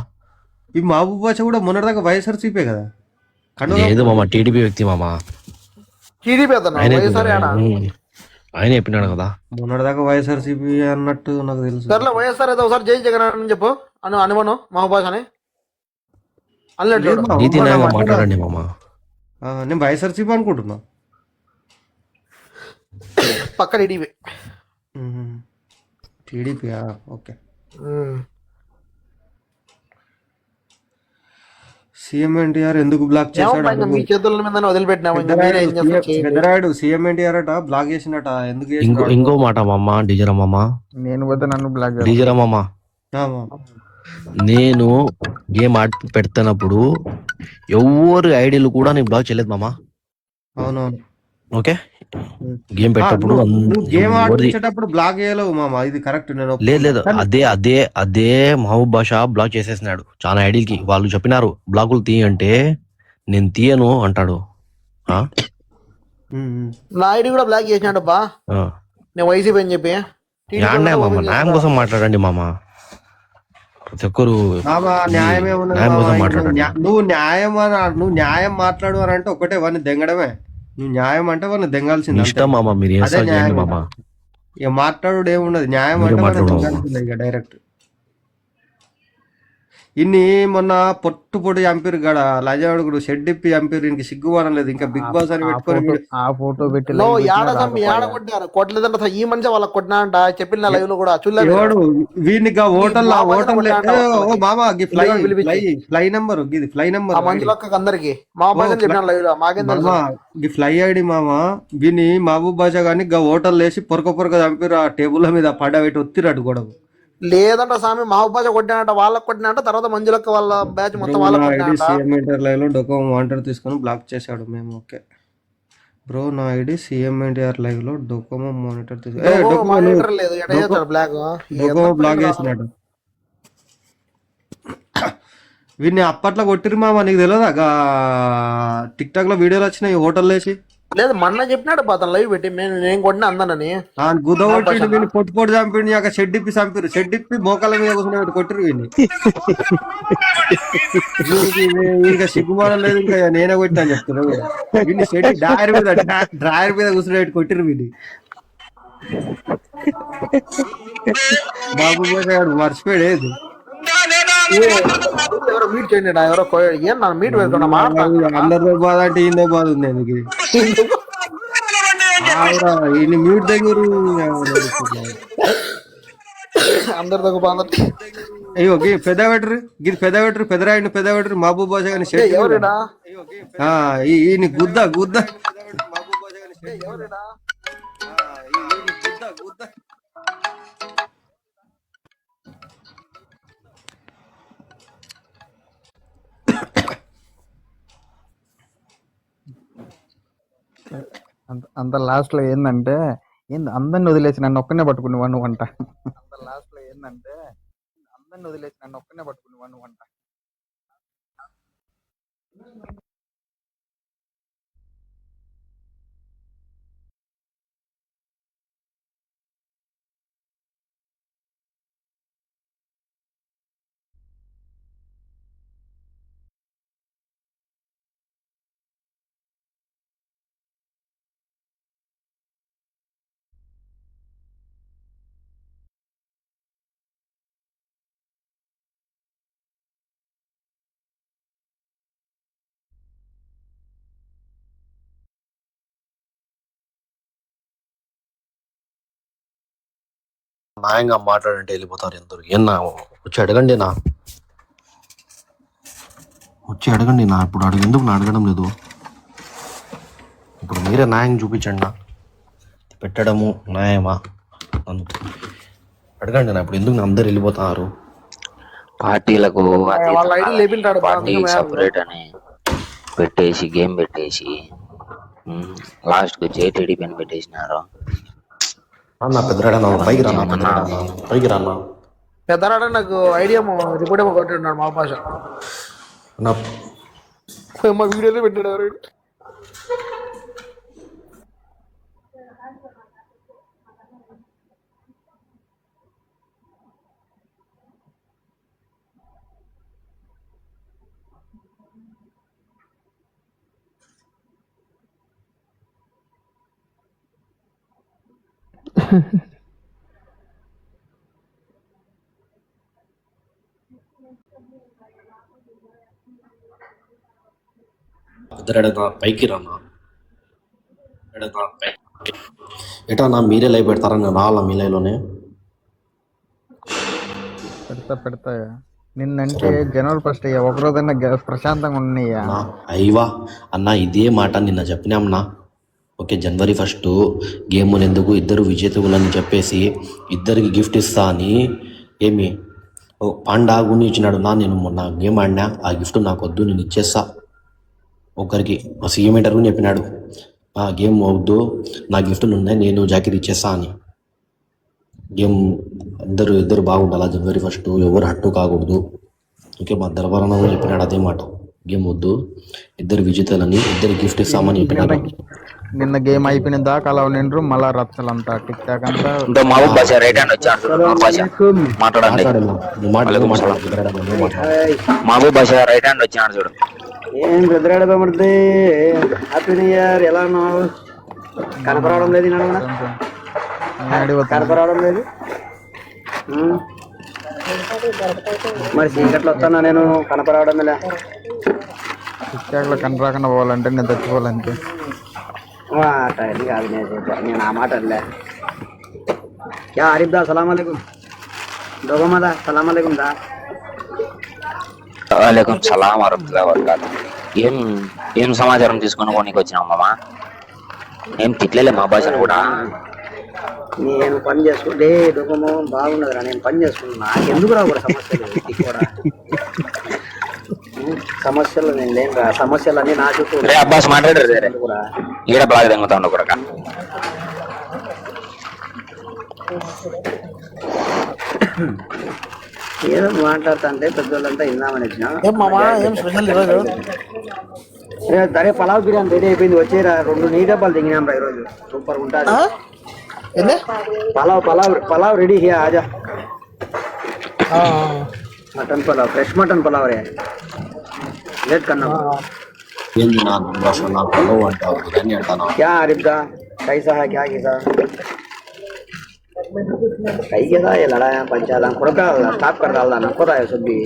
ఈ మహబూబ్ బాషా కూడా మొన్నటిదాకా వైఎస్ఆర్సీపీ కదా? లేదు మామ, టీడీపీ వ్యక్తి మామ. ఆయన చెప్పినాడు కదా మొన్నటిదాకా వైఎస్ఆర్సీపీ అన్నట్టు నాకు తెలుసు. సర్లే వైఎస్ఆర్ అయితే ఒకసారి జై జగన్ అని చెప్పు అనుమానం మహబూబాష్ అని నీతి న్యాయంగా మాట్లాడండి మామ. నేను వైఎస్ఆర్సీపీ అనుకుంటున్నా. పక్క టీడీపీ ఓకే. సీఎం ఎన్టీఆర్ ఎందుకు బ్లాక్ చేశాడు? మీ చేతుల మీద వదిలిపెట్టినాడు. సీఎం ఎన్టీఆర్ అట బ్లాక్ చేసినట ఎందుకు? ఇంకో మాట మామ, డీజరా మామ. నేను పోతే నన్ను బ్లాక్ డీజరా మామ, నేను గేమ్ ఆడి పెడుతున్నప్పుడు ఎవరు ఐడీలు కూడా నేను బ్లాక్ చేయలేదు మామ. అవునవును ఓకే, గేమ్ పెట్టేటప్పుడు గేమ్ ఆడించేటప్పుడు బ్లాక్ చేయలేవు మామ, ఇది కరెక్ట్. లేదు అదే మహబూబ్ బాషా బ్లాక్ చేసేసినాడు చాలా ఐడీలకి. వాళ్ళు చెప్పినారు బ్లాకులు తీయంటే నేను తీయను అంటాడు. నా ఐడి కూడా బ్లాక్ చేసినాడు బా, నేను వైసీపీ అని చెప్పి. మామ న్యాయం కోసం మాట్లాడండి మామ. ప్రతి ఒక్కరు న్యాయం కోసం మాట్లాడండి. నువ్వు న్యాయం మాట్లాడు అని అంటే ఒకటే వాడిని దెంగడమే. నువ్వు న్యాయం అంటే వాళ్ళని దెంగాల్సింది. ఇష్టం మామ, మీరు ఇక మాట్లాడు ఏమున్నది. న్యాయం అంటే వాళ్ళని దెంగాల్సిందే ఇక డైరెక్ట్. ఇన్ని మొన్న పొట్టు చంపిరు గడ లజాడుగుడు షెడ్ ఇప్పి చంపిరు. ఇంక సిగ్గుపడం లేదు. ఇంకా బిగ్ బాస్ అని పెట్టుకొని ఆ ఫోటో పెట్టి కొట్టలేదంట ఈ మనిషి వాళ్ళకి కొట్టినా అంట చెప్పిన లైవ్ లో కూడా చూడలేదు. వీడిని హోటల్ ఫ్లై నెంబర్ ఇది ఫ్లై నెంబర్ అందరికి చెప్పిన లైవ్ లో మాకేం ఫ్లై ఐడి మామ. వీని మహబూబ్ బాషా గాని హోటల్ వేసి పొరక చంపిరు. ఆ టేబుల్ మీద పడబెట్టి ఒత్తిరట్టు గొడవ. లేదంట స్వామి మహబూబ్ బాషా కొట్టినట్ట వాళ్ళకి కొట్టినట్ట. తర్వాత మంజులక్క వాళ్ళ బ్యాచ్ మొత్తం వాళ్ళకి తీసుకొని బ్లాక్ చేశాడు. మేము ఓకే బ్రో నా ఐడి CM&R లైవ్ లో డొకోమో మానిటర్ మానిటర్ లేదు ఎట చేస్తాడు బ్లాక్ డొకోమో బ్లాగ్ చేసినాడు. వీడిని అప్పట్లో కొట్టిరు మామ, నీకు తెలియదా? టిక్ టాక్ లో వీడియోలు వచ్చినాయి హోటల్ వేసి. లేదు మొన్న చెప్పినాడు అతను లైవ్ పెట్టి నేను కొట్టిన అందానని గుద్ద కొట్టిండు వీడిని, పొట్టు పొట్టు చంపిండు. అక్కడ షెడ్డిప్పి చంపిరు, షెడ్డిప్పి మోకాల మీద కూర్చుని కొట్టిరు వీడిని. ఇంకా సిగ్గుమానం లేదు, ఇంకా నేనే కొట్టినా అని చెప్తున్నాను. వీడిని షెడ్ డ్రాయర్ మీద కూర్చుని కొట్టిరు వీడిని. బాబు గారు మర్చిపోయాడు. ఎవరో మీట్ చేయండి, ఎవరో ఏం నా మీట్ పెట్టుకున్నా అందరితో బాధ అంటే ఈయన బాధ ఉంది అందుకే మ్యూట్ దగ్గర అందరితో బాధ. అయ్యో పెద్ద పెట్టరు, గిరి పెద్ద పెట్టరు, పెద్దరాయుడిని పెద్ద పెట్టరు, మహబూబ్ బాషా గాని ఎవరేనా ఈయన గుద్ద గుద్ద అంత లాస్ట్ లో ఏందంటే అందరిని వదిలేసి నన్ను ఒక్కనే పట్టుకుని నువ్వు అంట. అంత లాస్ట్ లో ఏందంటే అందరిని వదిలేసి నన్ను ఒక్కనే పట్టుకుని నువ్వు అంట. న్యాయంగా మాట్లాడంటే వెళ్ళిపోతారు ఎందరు. ఏనా వచ్చి అడగండి నా, వచ్చి అడగండి నా. ఇప్పుడు ఎందుకు నా అడగడం లేదు? ఇప్పుడు మీరే న్యాయం చూపించండి నా. పెట్టడము న్యాయమా? నన్ను అడగండి నా. ఇప్పుడు ఎందుకు నా అందరు వెళ్ళిపోతారు? పార్టీలకు వాళ్ళ ఐడి లేపింటాడు పార్టీ సపరేట్ అని పెట్టేసి గేమ్ పెట్టేసి లాస్ట్ కు JTDP అని పెట్టేసినారు. అన్న పెద్దరాడన్నా పైకి రాన్నా, పైకి రాన్నా. పెద్దరాడ నాకు ఐడియా రిపోర్ట్ ఏమో కొట్టిన్నాడు మా భాష నా మా వీడియోలో పెట్టాడు ఎవరు. పెద్దరాడన్నా పైకి రాన్నా. ఎటా నా మీరే లైవ్ పెడతారని రావాలా మీ లైవ్లోనే? పెడతా నిన్నంటే జనవరి 1 అయ్యా, ఒకరోజైనా ప్రశాంతంగా ఉన్నాయ్యా. అయ్యవా అన్న, ఇదే మాట నిన్న చెప్పినామన్నా. ఓకే, జనవరి 1 గేమ్ ఎందుకు ఇద్దరు విజేతలని చెప్పేసి ఇద్దరికి గిఫ్ట్ ఇస్తా అని ఏమి పాండా గుని ఇచ్చినాడు నా. నేను మొన్న గేమ్ ఆడినా, ఆ గిఫ్ట్ నాకు వద్దు, నేను ఇచ్చేస్తా ఒకరికి. మా CM ఇంటర్వ్యూ చెప్పినాడు, ఆ గేమ్ వద్దు, నా గిఫ్ట్లు ఉన్నాయి, నేను జాకెట్ ఇచ్చేస్తా అని. గేమ్ ఇద్దరు బాగుండాలా జనవరి 1, ఎవరు హట్టు కాకూడదు. ఓకే, మా దర్బారన్న కూడా చెప్పినాడు అదే మాట, గేమ్ వద్దు, ఇద్దరు విజేతలని, ఇద్దరు గిఫ్ట్ ఇస్తామని చెప్పినాడు. నిన్న గేమ్ అయిపోయిన దాకా అలా నిండ్రు, మళ్ళా రచ్చలంతా టిక్ టాక్ అంతా. మహబూబ్ బాషా రైట్ హ్యాండ్ వచ్చాడు, మాట్లాడండి. మహబూబ్ బాషా రైట్ హ్యాండ్ వచ్చాడు చూడు. ఏం పెద్దరాడ బొమ్మడితే హ్యాపీ న్యూ ఇయర్, ఎలా ఉన్నావు? కనపరావడం లేదు, కనపరావడం లేదు. మరి చీకట్లో వస్తానా నేను, కనపరావడం లే. టిక్ టాక్ లో కనపరాకుండా పోవాలంటే నేను తెచ్చుకోవాలంటే టైం కాదు, నేను ఆ మాట లే. క్యా ఆరిఫ్ దా, సలాం అలైకుం. డోగమాదా, సలాం అలైకుం దా. వాలేకుం సలాం వరహమతుల్లాహి వబరకాతుహ్. ఏం సమాచారం తీసుకొని కొనికి వచ్చినావు మామా? ఏం తిట్లేలే మా భాషను కూడా. నేను పని చేసుకుంటే డోగమో బాగున్నదిరా, నేను పని చేసుకున్నా, ఎందుకు రా కూడా సమస్యలు కూడా. సమస్యలు నేను లేను రా, సమస్యలన్నీ నా చుట్టూ రే అబ్బాస్ మాట్లాడారు రే కూడా. ఈడ బాగా తెంగుతా ఉండవు కూడా ఏదో మాట్లాడుతా అంటే పెద్దోళ్ళంతా విందామని వచ్చిన. ఏం మామా ఏం స్పెషల్ ఈరోజు? సరే పలావ్ బిర్యానీ రెడీ అయిపోయింది, వచ్చేరా. 2 నెయ్యి డబ్బాలు దిగినాం రా ఈరోజు, సూపర్ ఉంటుంది. ఏంది? పలావ్ రెడీ హియా ఆజా. Mutton pulao, fresh mutton pulao రే, లేట్ కన్నా. ఏంది నా భాష నా పొలవు అంటావు బిర్యానీ అంటానా? क्या आरिफ कैसा है, क्या कैसा कहीं कैसा ये लड़ाया पंचायत खुड़का स्टाप कर डालना नको था सब भी.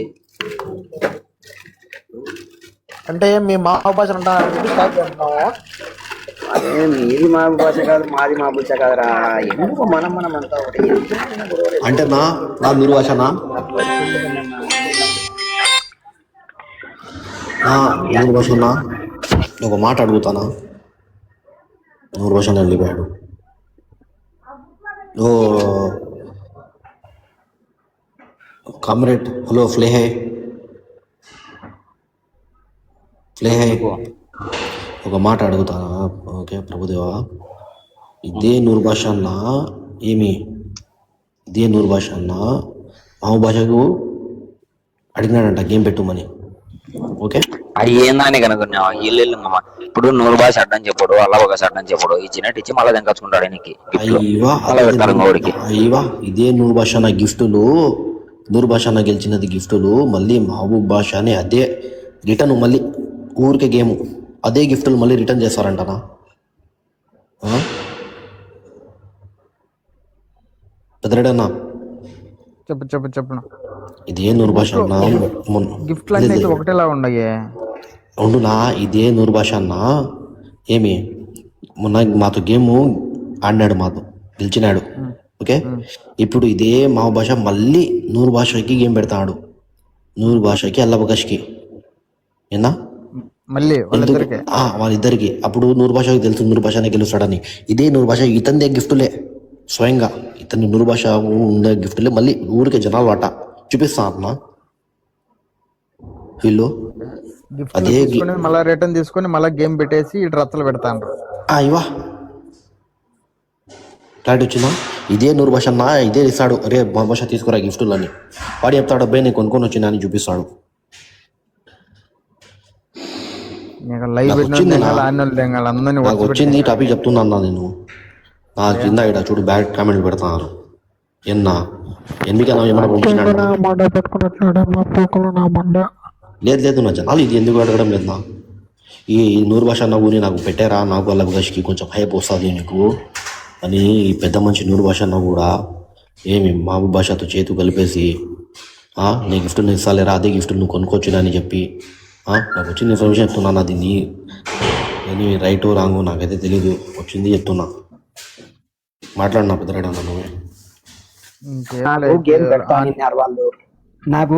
అంటే మీ మా భాష అంటారు స్టార్ట్ చేస్తున్నావా? అదే మీది మా భాష కాదు, మాది మా భాష కాదురా. ఎందుకు మనం అంతా ఒకటి. అంటే నా నూరు భాషనా? నూరు భాషనా? ఒక మాట అడుగుతానా? నూరు భాష వెళ్ళిపోయాడు. ఓ కామ్రేడ్, హలో ఫ్లే హై ఒక మాట అడుగుతానా? ఓకే ప్రభుదేవా, ఇదే నూరు భాష అన్న ఇదే నూరు భాష అన్న మామ భాషకు అడిగినాడంట గేమ్ పెట్టుమని. ఓకే అది ఏందని కనుక్కున్నావా? ఇల్లు మామ ఇప్పుడు 100 భాష అడ్డం చెప్పడు, అలా ఒక అడ్డం చెప్పడు, ఇచ్చినట్టు ఇచ్చి మళ్ళీ దెంకొచ్చుకుంటాడు నీకు. అయ్యవా ఇదే నూరు భాష నా గిఫ్టులు, నూరు భాష నా గెలిచినది గిఫ్టులు, మళ్ళీ మహబూబ్ భాష అని అదే రిటర్న్, మళ్ళీ ఊరికే గేమ్ అదే గిఫ్టులు మళ్ళీ రిటర్న్ చేస్తారంటనా? పెద్దరెడన్నా చెప్పు ఇదే నూరు భాష అన్నా గిఫ్ట్లు అన్నీ అయితే ఒకటేలా ఉండయే ఉండునా? ఇదే నూరు భాష అన్నా మొన్న మాతో గేమ్ ఆడినాడు, మాతో గెలిచినాడు. ఓకే, ఇప్పుడు ఇదే మా భాష మళ్ళీ నూరు భాషకి గేమ్ పెడతాడు, నూరు భాషకి అల్లబకష్కి. ఏనా మళ్ళీ వాళ్ళిద్దరికి. అప్పుడు నూరు భాషకి తెలుసు నూరు భాషనే గెలుస్తాడని. ఇదే నూరు భాష ఇతనిదే గిఫ్టులే, స్వయంగా ఇతని నూరు భాష ఉండే గిఫ్టులే మళ్ళీ ఊరికే జనాలు వాట చూపిస్తా అన్న. వీళ్ళు అదే మళ్ళీ రిటర్న్ తీసుకొని మళ్ళీ గేమ్ పెట్టేసి ఇటు రచ్చలు పెడతాను. ఇవా క్లారిటీ వచ్చిందా? ఇదే నూరు భాష అన్న ఇదే ఇస్తాడు, రే మా భాష తీసుకురా గిఫ్టులు అని. వాడు చెప్తాడు, అబ్బాయి నేను కొనుక్కొని వచ్చినా అని చూపిస్తాడు. నాకు వచ్చింది టాపిక్ చెప్తున్నా అన్నా నేను. నా కింద ఇక్కడ చూడు బ్యాడ్ కామెంట్లు పెడతారు. ఎందుకన్నా ఏమన్నా పంపించినాడు? లేదు నా జనాలు ఇది ఎందుకు అడగడం లేదు నా. ఈ నూరు భాష అన్న ఊరి నాకు పెట్టారా, నాకు వాళ్ళ భాషకి కొంచెం హైప్ వస్తుంది నీకు అని ఈ పెద్ద మనిషి నూరు భాష అన్న కూడా మా భాషతో చేతు కలిపేసి నీ గిఫ్ట్ నువ్వు ఇస్తాలేరా, అదే గిఫ్ట్ నువ్వు కొనుక్కొచ్చునా అని చెప్పి నాకు వచ్చిన ఇన్ఫర్మేషన్ చెప్తున్నాను. అది నేను రైట్ రాంగ్ నాకైతే తెలీదు, వచ్చింది చెప్తున్నా. మాట్లాడినా పెద్దరాడన్నా నువ్వే. गेम करता है यार वालों నాకు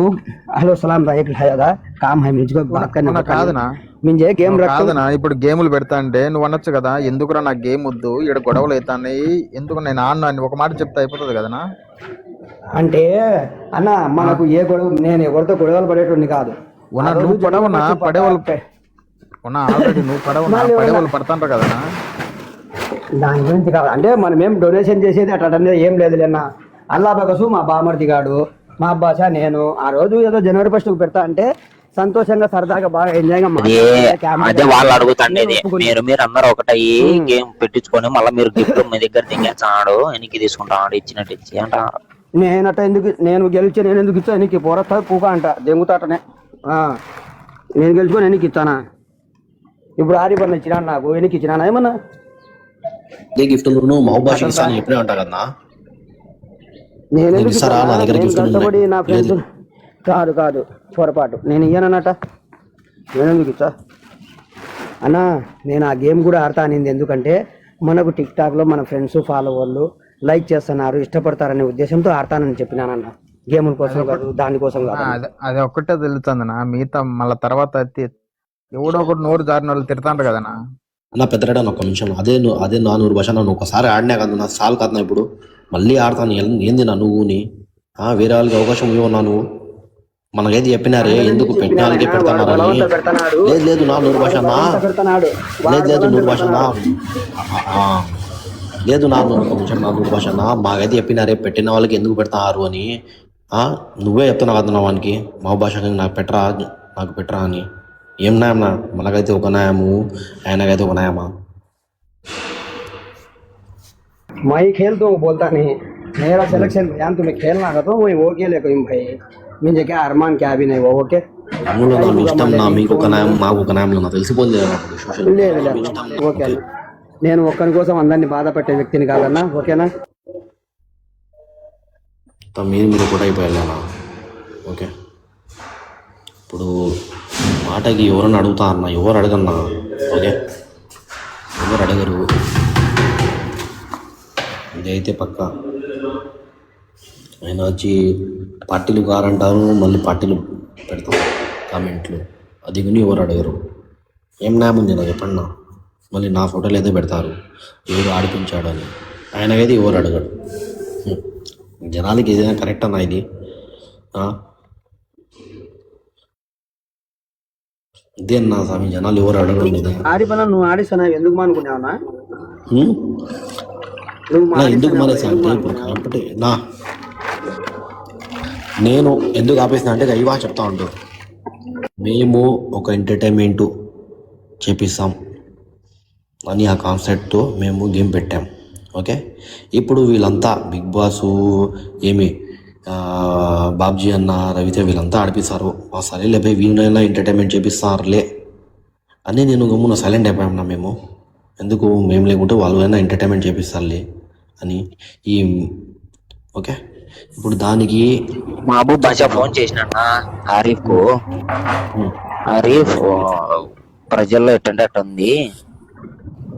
హలో సలాం భాయ్ ఏదా కామ్ హై ముజ్కో బాత్ కర్నే కాదనా మింజే గేమ్ కాదనా. ఇప్పుడు గేములు పెడతా అంటే నువ్వు అనొచ్చు కదా, ఎందుకురా నాకు గేమ్ వద్దు, ఇక్కడ గొడవలు అవుతాయి, ఎందుకు నేను ఆడినా అని ఒక మాట చెప్తే అయిపోతుంది కదనా. అంటే అన్న మనకు ఏ గొడవ, నేను ఎవరితో గొడవలు పడేటోడిని కాదు. నువ్వు పడవనా పడేవాళ్ళు ఆల్రెడీ నువ్వు పడేవాళ్ళు పడతాంటారు కదనా. దాని గురించి కాదు, అంటే మనం ఏం డొనేషన్ చేసేది అట్లా ఏం లేదు లేనా. అల్లా బగసు మా బామర్ది గాడు, మా భాష నేను. ఆ రోజు ఏదో జనవరి 1 పెడతా అంటే సంతోషంగా సరదాగా బాగా ఎంజాయ్ గా. అదే వాళ్ళు అడుగుతాండేది, మీరు అందరూ ఒకటయ్యి గేమ్ పెట్టించుకొని మళ్ళీ మీరు గిఫ్ట్ మీ దగ్గర దిగేస్తాడు, ఎనికి తీసుకుంటాడు, ఇచ్చినట్టు ఇచ్చి అంట. నేనట ఎందుకు, నేను గెలిచి నేను ఎందుకు ఇచ్చా ఎనికి పోరస్తా పూక అంట దెంగుతాటనే. నేను గెలుచుకొని ఎనికి ఇచ్చానా? ఇప్పుడు ఆరిపన్న ఇచ్చినా నాకు, ఎనికి ఇచ్చినా ఏమన్నా గిఫ్ట్ మా భాష ఇస్తాను ఎప్పుడే ఉంటా కదా. నేను కష్టపడి నా ఫ్రెండ్స్ కాదు పొరపాటు, నేను ఇయ్యనన్నట. నేను ఎందుకు ఇచ్చా అన్నా? నేను ఆ గేమ్ కూడా ఆడతా అనింది ఎందుకంటే మనకు టిక్ టాక్ లో మన ఫ్రెండ్స్ ఫాలోవర్లు లైక్ చేస్తున్నారు, ఇష్టపడతారనే ఉద్దేశంతో ఆడతానని చెప్పినానన్న. గేముల కోసం కాదు, దానికోసం కాదు. అది ఒక్కటే తెలుస్తుందన్నా, మిగతా మళ్ళీ తర్వాత ఎవడో ఒకటి నోరు జారిన వాళ్ళు తిడతాంటారు కదనా. నా పెద్దరాడ ఒక నిమిషం, అదే నా నూరు భాష నన్ను ఒకసారి ఆడినా కదా నా సాల్ కాదు. ఇప్పుడు మళ్ళీ ఆడతాను ఏంది నా నువ్వుని వేరే వాళ్ళకి అవకాశం ఇవ్వనా? నువ్వు మనకైతే చెప్పినారే ఎందుకు పెట్టిన వాళ్ళకే పెడతానారని. బలవంత పెడతాడు, లేదు లేదు నా నూరు భాష అన్నా, బలవంత పెడతాడు. లేదు లేదు నూరు భాష అన్నా, లేదు నా కొంచెం నా నూరు భాష అన్నా, మాకైతే చెప్పినారే పెట్టిన వాళ్ళకి ఎందుకు పెడతారు అని. నువ్వే చెప్తున్నావు కదా వానికి మా భాషకి నాకు పెట్టరా అని. ఏం న్యాయమన్నా? మనకైతే ఒక న్యాయము, ఆయనకైతే ఒక న్యాయమా? मैं खेल तो बोलता नहीं, मेरा सिलेक्शन यान तुम्हें खेलना का तो मैं वो खेले कोई भाई मुझे क्या अरमान क्या भी नहीं वो ओके అవును నా మీ ఇష్టం, నా మీకు ఒక న్యాయం మాకు ఒక న్యాయం నా తెలిసిపోయింది సోషల్ ఓకే. నేను ఒక్కరి కోసం అందరినీ బాధ పెట్టే వ్యక్తిని కాదన్నా, ఓకేనా? మీరు కూడా అయిపోయాలేనా? ఓకే, ఇప్పుడు మాటకి ఎవరన్నా అడుగుతా అన్న, ఎవరు అడగన్నా? ఓకే, ఎవరు అడగరు, ఇదైతే పక్క. ఆయన వచ్చి పార్టీలు కారంటారు, మళ్ళీ పార్టీలు పెడతారు కామెంట్లు, అది కానీ ఎవరు అడగరు. ఏం న్యాయం ఉంది నాకు చెప్పండి. మళ్ళీ నా ఫోటోలు అయితే పెడతారు ఎవరు ఆడిపించాడు అని, ఆయనకైతే ఎవరు అడగడు. జనాలకి ఏదైనా కరెక్ట్ అన్నా ఇది? ఇదే అన్నా స్వామి, జనాలు ఎవరు అడగడం లేదా? ఆడిపన నువ్వు ఆడిస్తానా ఎందుకు మానుకున్నావునా? ఎందుకు మానేసా అంటే ఇప్పుడు కాబట్టి నేను ఎందుకు ఆపేసిన అంటే ఇవా చెప్తా ఉంటాను. మేము ఒక ఎంటర్టైన్మెంట్ చేపిస్తాం అని ఆ కాన్సెప్ట్తో మేము గేమ్ పెట్టాం. ఓకే, ఇప్పుడు వీళ్ళంతా బిగ్ బాస్ ఏమి బాబ్జీ అన్న రవితే వీళ్ళంతా ఆడిపిస్తారు. సరే లేపై వీళ్ళైనా ఎంటర్టైన్మెంట్ చేపిస్తారులే అని నేను గమ్మున సైలెంట్ అయిపోయామన్నా. మేము ఎందుకు మేము లేకుంటే వాళ్ళు అయినా ఎంటర్టైన్మెంట్ చేపిస్తారులే అని. ఓకే, ఇప్పుడు దానికి మహబూబ్ బాషా ఫోన్ చేసినా ఆరిఫ్ కు. ఆరిఫ్ ప్రజల్లో ఎట్టంటే అట్ట ఉంది,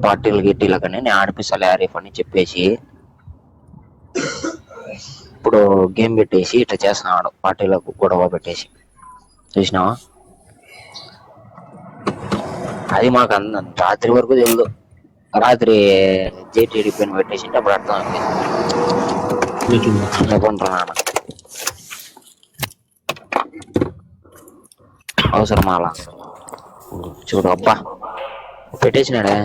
పార్టీలు గిట్టీలకని నేను ఆడిపిస్తాలే ఆరిఫ్ అని చెప్పేసి ఇప్పుడు గేమ్ పెట్టేసి ఇట్లా చేస్తున్నాడు, పార్టీలకు గొడవ పెట్టేసి. చూసినావా? అది మాకు రాత్రి వరకు తెలియదు. రాత్రి జేటీడీపీ పెట్టేసి అప్పుడు అర్థం అవుతుంది. నాన్న అవసరమా అలా? చూడు అబ్బా పెట్టేసినాడే.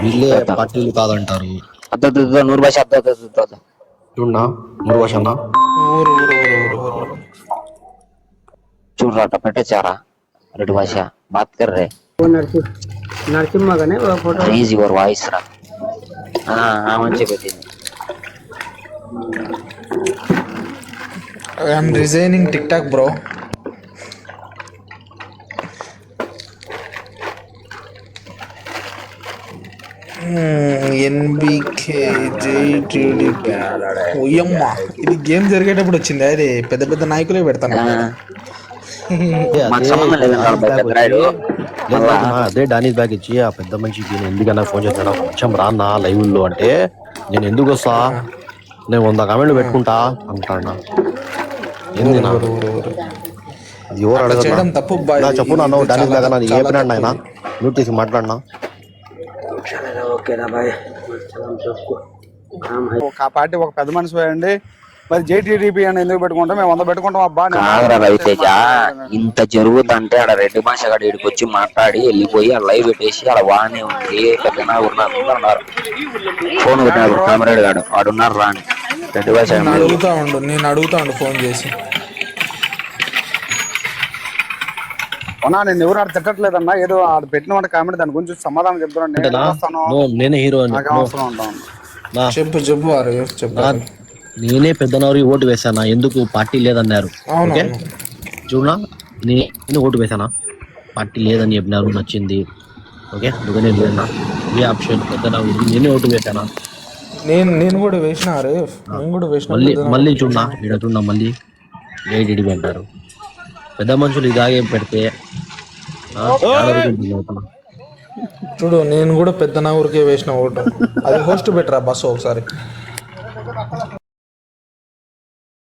వీళ్ళే పార్టీలు కాదంటారు. అద్ద నూరు భాష చూడన్నా నూరు భాష అన్నా, చూడరా అట్ట పెట్టేసారా రెడ్డి భాష బాత్ కర్ రే నరసింహగానే ఫోటో రేజ్ యువర్ వాయిస్ రా మంచిగా పెట్టింది. I'm resigning tick talk bro. ఇది గేమ్ జరిగేటప్పుడు వచ్చింది, అది పెద్ద పెద్ద నాయకులే పెడతాను. అదే డానీస్ బ్యాగ్ ఇచ్చి ఆ పెద్ద మనిషికి నేను ఎందుకన్నా ఫోన్ చేస్తాను, కొంచెం రాన్నా లైవ్ లో అంటే నేను ఎందుకు వస్తా, నేను 100 కామెంట్లు పెట్టుకుంటా అంటాడు. ఏంది ఎవరు అడగడం తప్పు చెప్పు నాన్న. డానీస్ బ్యాగ్ అన్న ఏమైనా ఆయన నోట్ తీసి మాట్లాడినా ఒక పార్టీ ఒక పెద్ద మనిషి పోయండి, మరి జేటీడీపీ అని ఎందుకు పెట్టుకుంటాం? మేము 100 పెట్టుకుంటాం అబ్బా. కాదరా రవితేజ, ఇంత జరుగుతుంటే ఆడ రెడ్డి భాష గారు ఇక్కడికి వచ్చి మాట్లాడి వెళ్ళిపోయి ఆ లైవ్ పెట్టేసి ఆడ వానే ఉంది పెద్దనా ఉన్నారు. ఫోన్ పెట్టినాడు కామరేడ్ గాడు ఆడున్నారు రా అని రెడ్డి భాష నేను అడుగుతా ఉండు ఫోన్ చేసి. అవునా, నేను ఎవరు ఆడ తిట్టట్లేదన్నా, ఏదో ఆడ పెట్టిన వాటి కామెంట్ దాని గురించి సమాధానం చెప్తున్నాను. నేనే హీరో చెప్పు చెప్పు. నేనే పెద్దనవరి ఓటు వేసానా, ఎందుకు పార్టీ లేదన్నారు. ఓకే చూడనా, నేను ఓటు వేసానా, పార్టీ లేదని చెప్పినారు, నచ్చింది. ఓకే అందుకనే లేదన్నా, ఏ ఆప్షన్ పెద్దనవరి నేనే ఓటు వేసానా. నేను కూడా వేసిన మళ్ళీ చూడనా, ఇక్కడ చూడనా మళ్ళీ జేటీడీపీ అంటారు. పెద్ద మనుషులు ఇలాగే పెడితే చూడు, నేను కూడా పెద్ద నా ఊరికే వేసిన ఓటు. అది హోస్ట్ బెటరా బస్సు ఒకసారి